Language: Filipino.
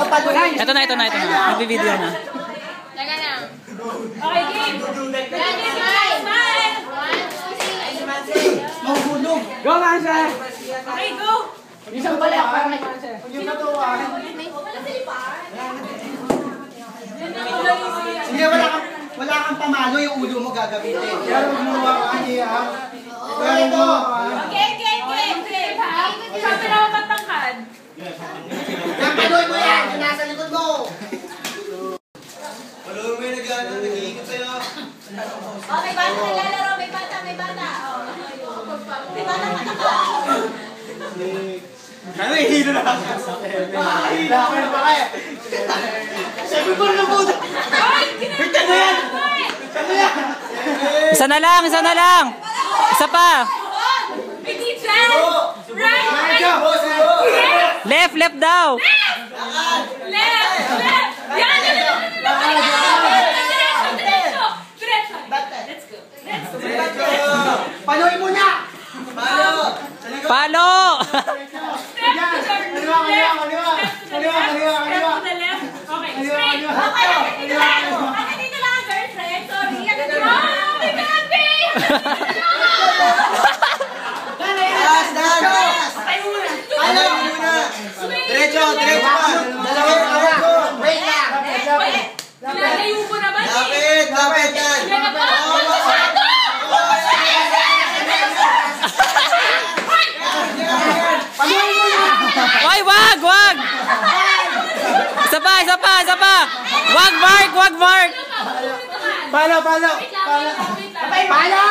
Ito na. Nagbi-video na. Taga na. Okay, game. Smile. Mahulog. Go, Mansa! Okay, go. Isang balik para may Mansa. Yung natuwa. Sige, wala kang pamalo, yung ulo mo gagamitin. Pero gumawa ka niya. Okay. Sabi na matangkad. Yan, panoy mo yan! Yung nasa likod mo! Panoy mo yung nag-iikot sa'yo. Oh, may bata naglalaro. May bata. Oh, may bata matangkad. Ano yung hilo na? Hila ako na pa kaya. Sabi ko na po! Ano yan? Isa na lang! Isa pa! May teacher! Right! Left daw! Left! Yan! Diretso! Let's go! Panoy mo na! Palo! Diretso pa! Wait lang! Lalayo ko naman Lapit yan! Ay, wag! Isa pa! Wag, Mark! Palo!